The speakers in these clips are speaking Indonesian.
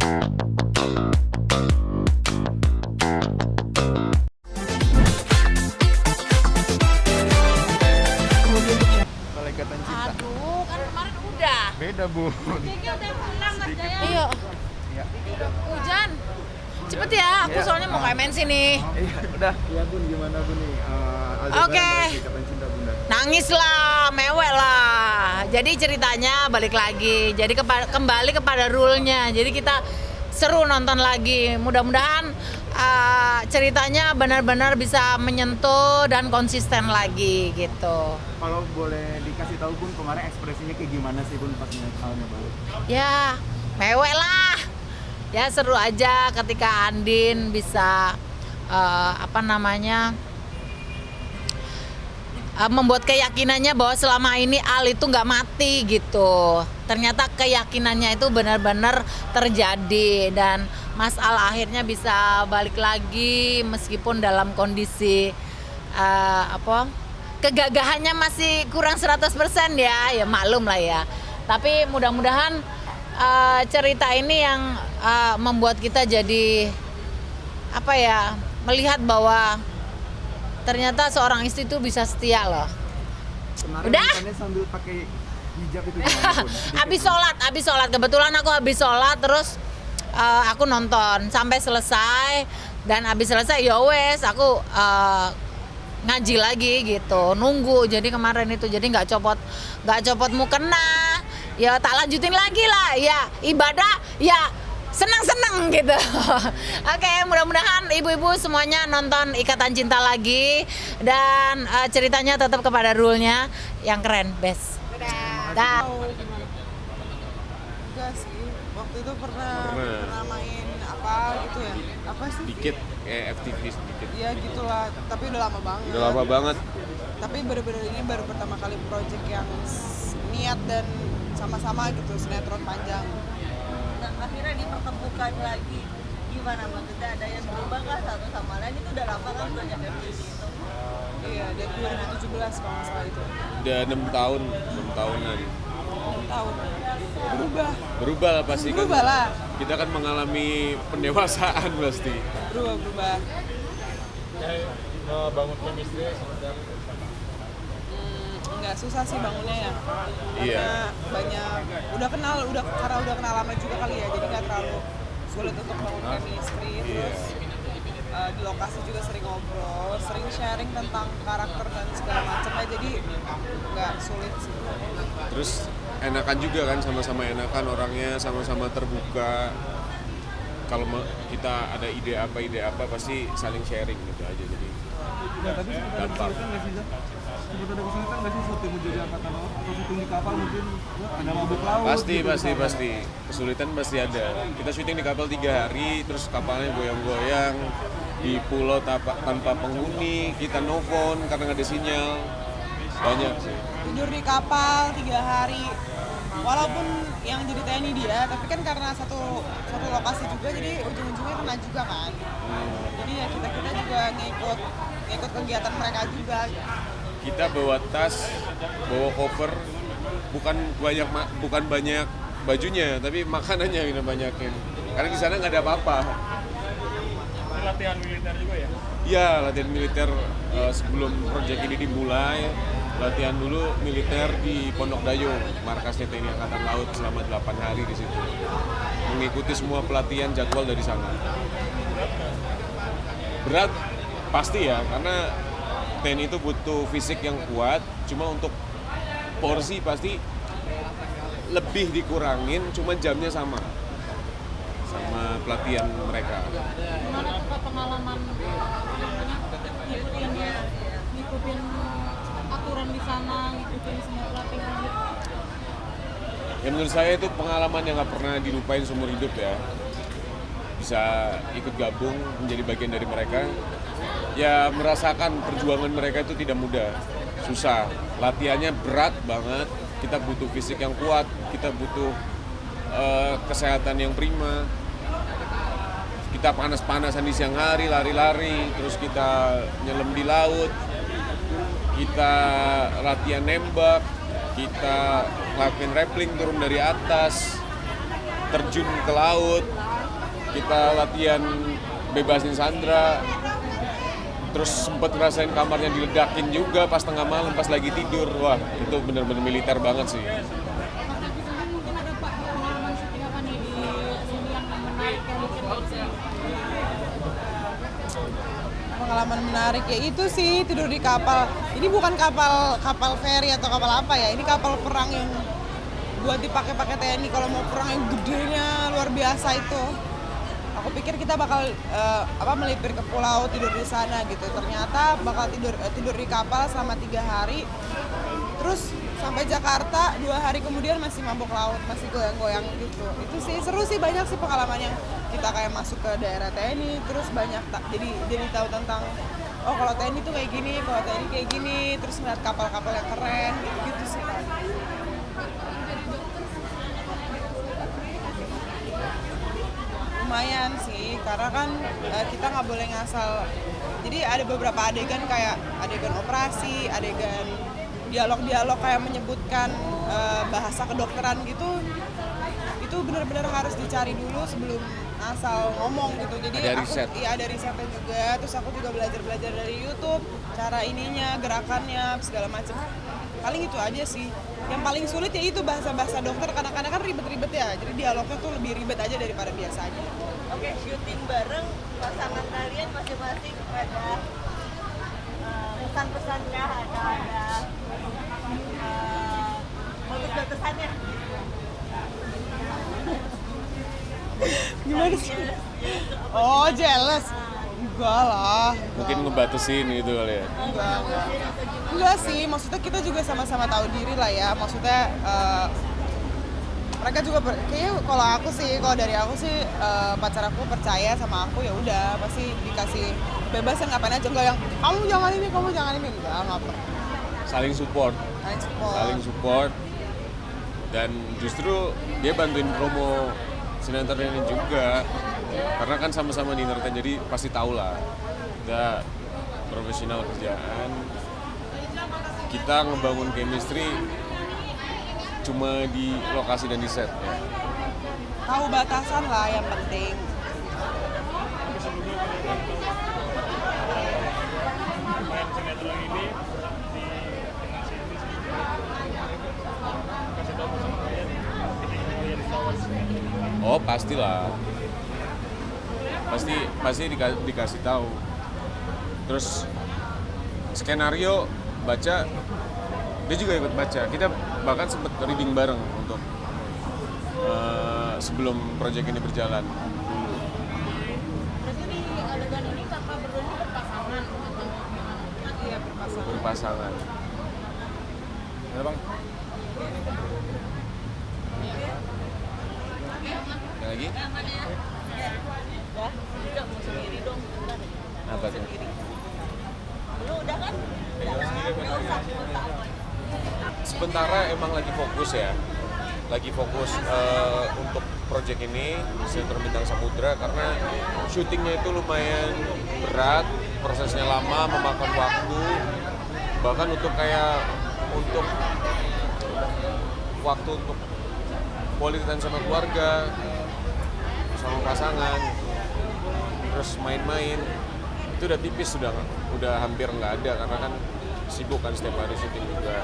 Kalau Ikatan Cinta. Aduh, kan kemarin udah. Beda, Bu. Kayaknya udah pulang Mas Sedikit. Jaya. Iya. Hujan. Cepet ya, aku Iya. soalnya mau ke MNC nih. Iya, udah. Iya, Bun, gimana Bun nih? Aldebaran Oke. dari Ikatan Cinta, Bunda. Nangis lah, mewek lah. Jadi ceritanya balik lagi. Jadi kembali kepada rule-nya. Jadi kita seru nonton lagi. Mudah-mudahan ceritanya benar-benar bisa menyentuh dan konsisten lagi gitu. Kalau boleh dikasih tahu Bun, kemarin ekspresinya kayak gimana sih Bun pas ngeliat halnya baru? Ya, mewek lah. Ya seru aja ketika Andin bisa membuat keyakinannya bahwa selama ini Al itu nggak mati gitu. Ternyata keyakinannya itu benar-benar terjadi dan Mas Al akhirnya bisa balik lagi meskipun dalam kondisi kegagahannya masih kurang 100% ya maklum lah ya. Tapi mudah-mudahan cerita ini yang membuat kita jadi melihat bahwa ternyata seorang istri itu bisa setia loh. Kemarin Udah? nontonnya sambil pakai hijab itu gimana Bun? Habis sholat kebetulan aku habis sholat terus aku nonton sampai selesai dan habis selesai ya wes aku ngaji lagi gitu nunggu jadi kemarin itu jadi nggak copot mukena ya tak lanjutin lagi lah ya ibadah ya senang gitu. Oke, mudah-mudahan ibu-ibu semuanya nonton Ikatan Cinta lagi dan ceritanya tetap kepada rule-nya yang keren, best. Dah. Enggak sih, waktu itu pernah main apa gitu ya? Apa sih? Dikit kayak FTV sedikit. Iya gitulah, tapi udah lama banget. Udah lama banget. Tapi bener-bener ini baru pertama kali project yang niat dan sama-sama gitu, sinetron panjang. Nah, akhirnya dipertemukan lagi. Gimana maksudnya ada yang berubah nggak satu sama lain? Itu udah lama kan project FTV itu? Iya, dari 2017 kalau nggak salah itu. Udah 6 tahunan. 6 tahun. Berubah lah pasti kan. Berubah lah. Kita kan mengalami pendewasaan pasti. Berubah. Bangun chemistry Enggak susah sih bangunnya ya. Karena Iya. banyak karena udah kenal lama juga kali ya. Jadi nggak terlalu sulit untuk bangun chemistry. Iya. Terus di lokasi juga sering ngobrol, sering sharing tentang karakter dan segala macamnya. Jadi nggak sulit sih. Terus enakan juga kan, sama-sama enakan orangnya, sama-sama terbuka. Kalau kita ada ide apa pasti saling sharing gitu aja jadi. Nah, tapi sempat ada Gampang. kesulitan nggak sih, Zak? Sempat ada kesulitan nggak sih syuting menjadi angkatan laut atau syuting di kapal mungkin ada mabuk laut? Pasti gitu, pasti kesulitan pasti ada. Kita syuting di kapal 3 hari, terus kapalnya goyang-goyang di pulau tanpa penghuni, kita no phone karena nggak ada sinyal. Banyak sih. Tidur di kapal 3 hari. Walaupun yang jadi TNI dia, tapi kan karena satu lokasi juga, jadi ujung-ujungnya kena juga kan. Jadi ya kita juga ngikut kegiatan mereka juga. Kita bawa tas, bawa koper, bukan banyak bajunya, tapi makanannya kita banyakin. Karena di sana nggak ada apa-apa. Latihan militer juga ya? Iya, latihan militer sebelum proyek ini dimulai. Latihan dulu militer di Pondok Dayung, markasnya TNI Angkatan Laut selama 8 hari di situ. Mengikuti semua pelatihan jadwal dari sana. Berat pasti ya, karena TNI itu butuh fisik yang kuat, cuma untuk porsi pasti lebih dikurangin, cuma jamnya sama pelatihan mereka. Gimana tuh pengalaman ngikutin aturan di sana, ngikutin semua pelatihan? Ya menurut saya itu pengalaman yang nggak pernah dilupain seumur hidup ya. Bisa ikut gabung menjadi bagian dari mereka. Ya merasakan perjuangan mereka itu tidak mudah, susah. Latihannya berat banget, kita butuh fisik yang kuat, kita butuh kesehatan yang prima. Kita panas-panasan di siang hari, lari-lari, terus kita nyelam di laut, kita latihan nembak, kita lakuin rappelling turun dari atas, terjun ke laut, kita latihan bebasin Sandra, terus sempet ngerasain kamarnya diledakin juga pas tengah malam pas lagi tidur. Wah, itu bener-bener militer banget sih. Mungkin ada Pak pengalaman seperti apa nih di sini yang menarik yang bikin bisa Pengalaman menarik ya itu sih tidur di kapal. Ini bukan kapal feri atau kapal apa ya. Ini kapal perang yang buat dipakai TNI kalau mau perang yang gedenya luar biasa itu. Aku pikir kita bakal melipir ke pulau tidur di sana gitu. Ternyata bakal tidur di kapal selama 3 hari. Terus sampai Jakarta 2 hari kemudian masih mabok laut, masih goyang-goyang gitu. Itu sih seru sih, banyak sih pengalaman yang kita kayak masuk ke daerah TNI, terus banyak jadi tahu tentang oh kalau TNI tuh kayak gini, kalau TNI kayak gini, terus ngeliat kapal-kapal yang keren gitu sih. Lumayan sih, karena kan kita nggak boleh ngasal. Jadi ada beberapa adegan kayak adegan operasi, adegan dialog-dialog kayak menyebutkan bahasa kedokteran gitu. Itu benar-benar harus dicari dulu sebelum asal ngomong gitu. Jadi ada riset. Iya ada risetnya juga. Terus aku juga belajar dari YouTube, cara ininya, gerakannya, segala macam. Paling itu aja sih. Yang paling sulit ya itu bahasa-bahasa dokter, kadang-kadang kan ribet-ribet ya. Jadi dialognya tuh lebih ribet aja daripada biasanya. Oke, syuting bareng pasangan kalian masing-masing ada pesan-pesan kah? Ada batas-batasannya? Gimana sih? Oh, jealous. Enggak lah. Mungkin ngebatasin gitu kali ya. Enggak sih, maksudnya kita juga sama-sama tahu diri lah ya. Maksudnya mereka juga kayaknya kalau dari aku sih pacar aku percaya sama aku ya udah pasti dikasih bebasan ngapain aja, enggak yang kamu jangan ini enggak pernah. Saling support. Dan justru dia bantuin promo sinetron ini juga, karena kan sama-sama di entertain, jadi pasti tahu lah kita profesional kerjaan, kita ngebangun chemistry cuma di lokasi dan di set ya. Tahu batasan lah yang penting. main sinetron ini di tengah sini kasih tahu sama kalian yang tahu sinetron ini. Oh pastilah, pasti dikasih tahu. Terus skenario baca, dia juga ikut baca. Kita bahkan sempat reading bareng untuk sebelum proyek ini berjalan. berarti di adegan ini kakak berdua ini berpasangan atau gimana? Iya Berpasangan. Ada bang? Yang lagi? Ya, udah mau sendiri dong. Bentar. Apa tuh? Lu udah kan? Udah. Sementara emang lagi fokus ya, untuk proyek ini Sinetron Bintang Samudra, karena syutingnya itu lumayan berat, prosesnya lama, memakan waktu, bahkan untuk waktu untuk quality time sama keluarga, sama pasangan, terus main-main itu udah tipis, udah hampir nggak ada karena kan sibuk kan setiap hari syuting juga.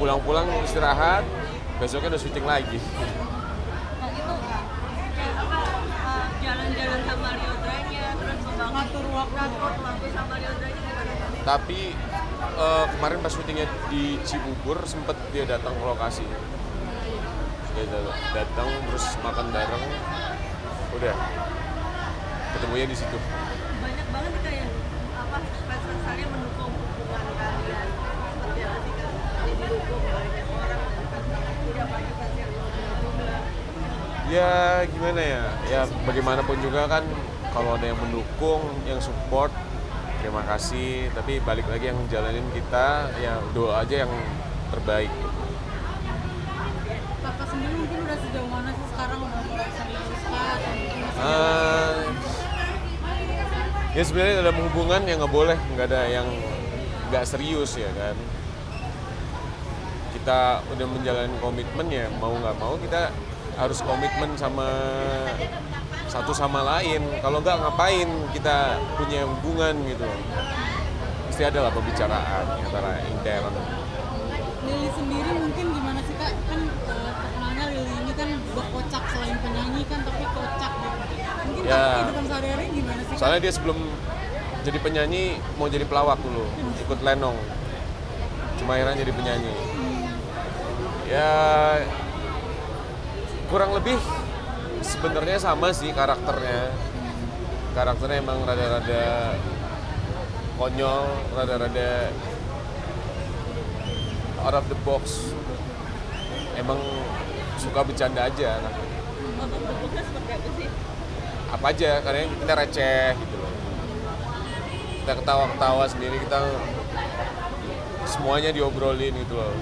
Pulang-pulang istirahat, besoknya udah syuting lagi. Nah itu kayak apa jalan-jalan sama Riodranya, terus ngatur waktu sama Riodranya gimana? Tapi kemarin pas syutingnya di Cibubur sempet dia datang ke lokasi. Dia datang terus makan bareng, udah ketemunya di situ. Banyak banget kayak apa fans-fansnya mendukung hubungan kalian. Seperti apa sih kan? Jadi didukung banyak orang dan kan tidak banyak fans yang juga. Ya gimana ya, ya bagaimanapun juga kan kalau ada yang mendukung, yang support, terima kasih. Tapi balik lagi yang jalanin kita, ya doa aja yang terbaik. Kakak sendiri mungkin udah sejauh mana sih sekarang, udah mulai serius kah atau mungkin masih Ya sebenarnya dalam hubungan yang nggak boleh, nggak ada yang nggak serius ya kan. Kita udah menjalani komitmen ya mau nggak mau kita harus komitmen sama satu sama lain. Kalau nggak ngapain kita punya hubungan gitu. Pasti ada lah pembicaraan antara intern. Lili sendiri mungkin gimana sih Kak? Kan terkenalnya Lili ini kan berkocak, selain penyanyi kan tapi kocak gitu. Mungkin Ya. kehidupan sehari-hari gimana sih Kak? Soalnya dia sebelum jadi penyanyi mau jadi pelawak dulu, ikut lenong. Cuma akhirnya jadi penyanyi. Ya kurang lebih sebenarnya sama sih karakternya. Karakternya emang rada-rada konyol, rada-rada out of the box. Emang suka bercanda aja. Bentuknya seperti apa sih? Apa aja, kadang kita receh gitu loh. Kita ketawa-ketawa sendiri, kita semuanya diobrolin gitu loh.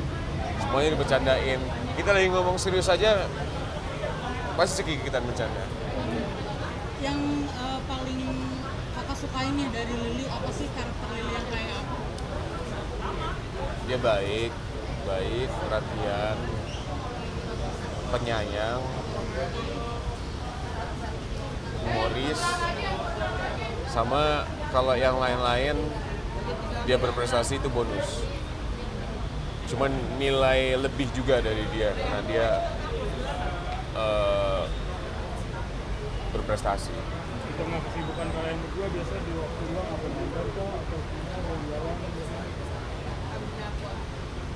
Semuanya dibercandain. Kita lagi ngomong serius aja, pasti segigitan bercanda. Yang paling Kakak sukain ya dari Lili, apa sih karakter Lili yang kayak apa? Dia baik, perhatian, penyayang, humoris, sama kalau yang lain-lain dia berprestasi itu bonus. Cuman nilai lebih juga dari dia karena dia berprestasi. Di tengah kesibukan kalian berdua biasa di waktu luang apa nonton kah atau jalan-jalan?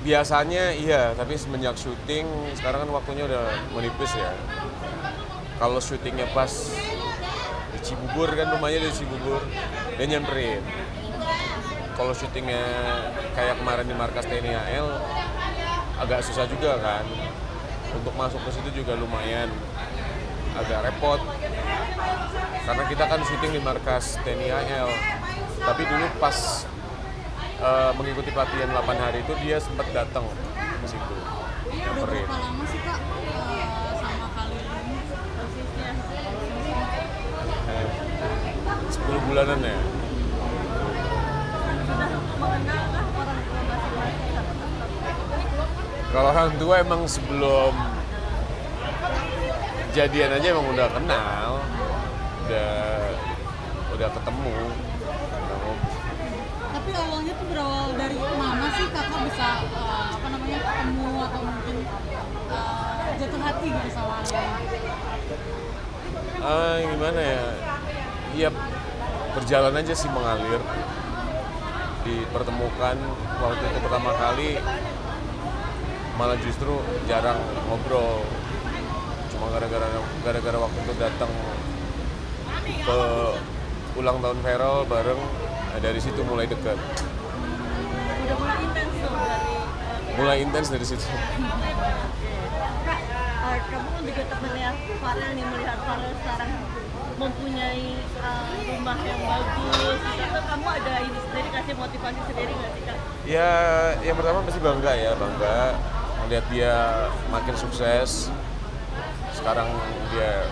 Biasanya iya, tapi semenjak syuting sekarang kan waktunya udah menipis ya. Kalau syutingnya pas di Cibubur kan rumahnya di Cibubur, dia nyamperin. Kalau syutingnya kayak kemarin di markas TNI AL agak susah juga kan. Untuk masuk ke situ juga lumayan agak repot. Karena kita kan syuting di markas TNI AL. Tapi dulu pas mengikuti pelatihan 8 hari itu dia sempat datang ke situ. Udah Nyamperin. berapa lama sih Kak sama Kak Lili? Persisnya 10 bulanan ya. sudah mengenal kah orang tua masing-masing? Kalau orang tua emang sebelum jadian aja emang udah kenal, udah ketemu. Tapi awalnya tuh berawal dari mana sih Kakak bisa ketemu atau mungkin jatuh hati gitu sama Lili? Gimana ya? Iya, berjalan aja sih mengalir. Dipertemukan waktu itu pertama kali, malah justru jarang ngobrol. Cuma gara-gara waktu itu datang ke ulang tahun Feral bareng, nah dari situ mulai dekat. Udah mulai intens tuh dari Mulai intens dari situ. Kak, kamu kan juga melihat Farel nih, melihat Farel sekarang mempunyai rumah yang bagus. Itu kamu ada ini sendiri, kasih motivasi sendiri nggak sih Kak? Ya, yang pertama pasti bangga melihat dia makin sukses. Sekarang dia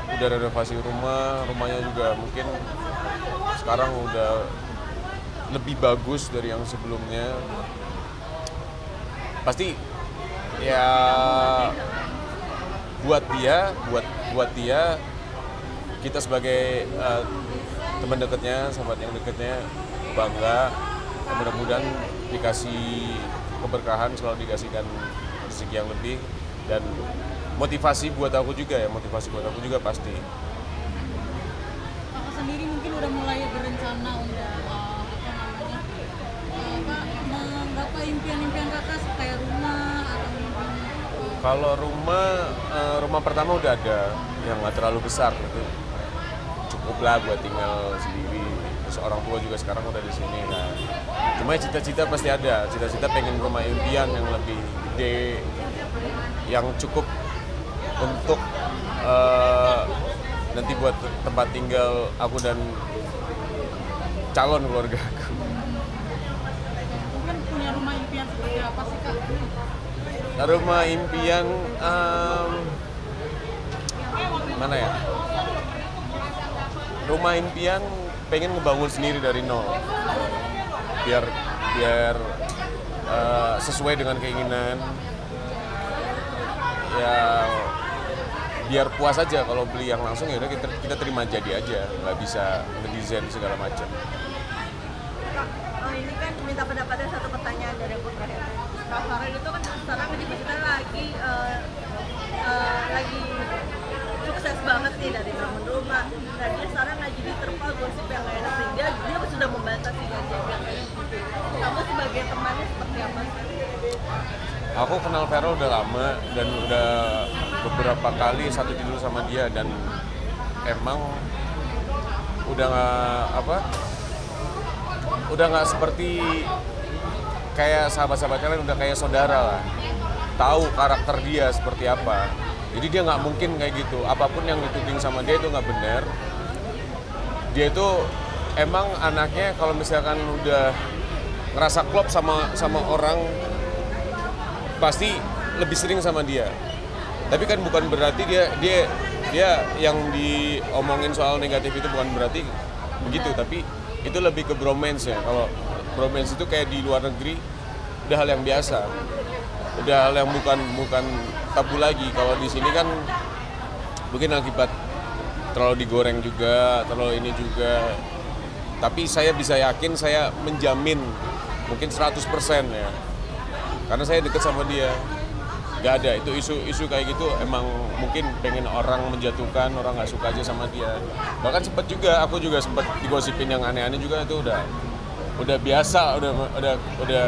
udah renovasi rumahnya juga mungkin sekarang udah lebih bagus dari yang sebelumnya. Pasti ya buat dia kita sebagai teman dekatnya, sahabat yang dekatnya bangga. Mudah-mudahan dikasih keberkahan, selalu dikasihkan rezeki yang lebih dan motivasi buat aku juga pasti. Kakak sendiri mungkin udah mulai berencana untuk menggapai impian-impian Kakak kayak rumah atau mungkin Kalau rumah pertama udah ada yang nggak terlalu besar gitu. Cukup lah buat tinggal sendiri. Terus orang tua juga sekarang udah di sini kan. Cuma cita-cita pasti ada. Cita-cita pengen rumah impian yang lebih gede, yang cukup untuk nanti buat tempat tinggal aku dan calon keluarga aku. mungkin punya rumah impian seperti apa sih Kak? Rumah impian mana ya? Rumah impian pengen ngebangun sendiri dari nol. Biar sesuai dengan keinginan. ya biar puas aja. Kalau beli yang langsung ya udah kita terima jadi aja, nggak bisa ngedesain segala macam. Kak, ini kan minta pendapatnya satu pertanyaan dari aku terakhir. Kak Farel itu kan sekarang di kita lagi sukses banget nih dari bangun rumah. Dan dia sekarang lagi diterpa gosip yang nggak enak nih. Dia sudah membantah sih gaji yang nggak enak gitu. Kamu sebagai temannya seperti apa sih? Aku kenal Farel udah lama dan udah beberapa kali satu tidur sama dia, dan emang udah nggak seperti kayak sahabat-sahabat kalian, udah kayak saudara lah. Tahu karakter dia seperti apa. Jadi dia nggak mungkin kayak gitu. Apapun yang dituding sama dia itu nggak benar. Dia itu emang anaknya kalau misalkan udah ngerasa klop sama orang, pasti lebih sering sama dia. Tapi kan bukan berarti dia yang diomongin soal negatif itu bukan berarti begitu, tapi itu lebih ke bromance ya. Kalau bromance itu kayak di luar negeri udah hal yang biasa, udah hal yang bukan tabu lagi. Kalau di sini kan mungkin akibat terlalu digoreng juga, terlalu ini juga. Tapi saya bisa yakin, saya menjamin mungkin 100% ya. Karena saya deket sama dia. Gak ada, itu isu kayak gitu emang mungkin pengen orang menjatuhkan, orang gak suka aja sama dia. Bahkan aku juga sempat digosipin yang aneh-aneh juga, itu udah biasa, udah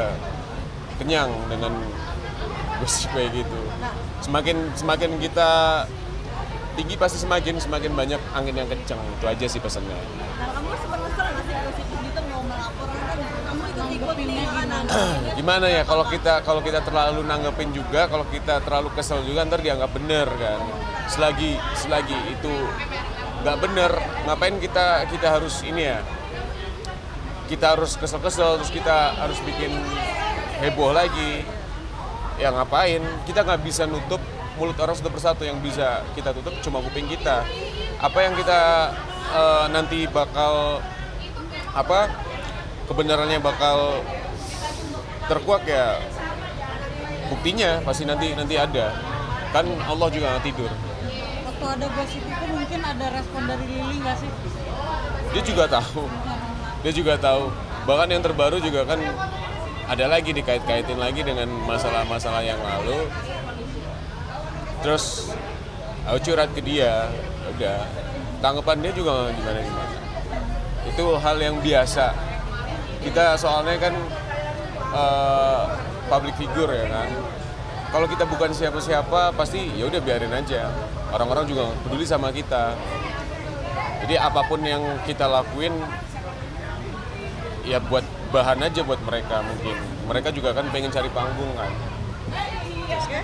kenyang dengan gosip kayak gitu. Semakin kita tinggi pasti semakin banyak angin yang kencang, itu aja sih pesannya. Nah, kamu sempat kesel nggak sih gosip gitu mau melaporkan? Kamu ikut nih anak. Gimana ya, kalau kita terlalu nanggepin juga, kalau kita terlalu kesel juga ntar dianggap bener kan. Selagi itu nggak bener, ngapain kita harus ini ya, kita harus kesel-kesel terus kita harus bikin heboh lagi. Ya ngapain, kita nggak bisa nutup mulut orang satu persatu. Yang bisa kita tutup cuma kuping kita. Apa yang kita nanti bakal kebenarannya bakal terkuak ya, buktinya pasti nanti ada. Kan Allah juga nggak tidur. Waktu ada gosip itu mungkin ada respon dari Lily nggak sih? Dia juga tahu. Bahkan yang terbaru juga kan ada lagi dikait-kaitin lagi dengan masalah-masalah yang lalu. Terus aku curhat ke dia, udah tanggapan dia juga gimana. Itu hal yang biasa. Kita soalnya kan public figure ya kan. Kalau kita bukan siapa-siapa pasti ya udah biarin aja. Orang-orang juga peduli sama kita. Jadi apapun yang kita lakuin ya buat bahan aja buat mereka mungkin. Mereka juga kan pengen cari panggung kan. Oke.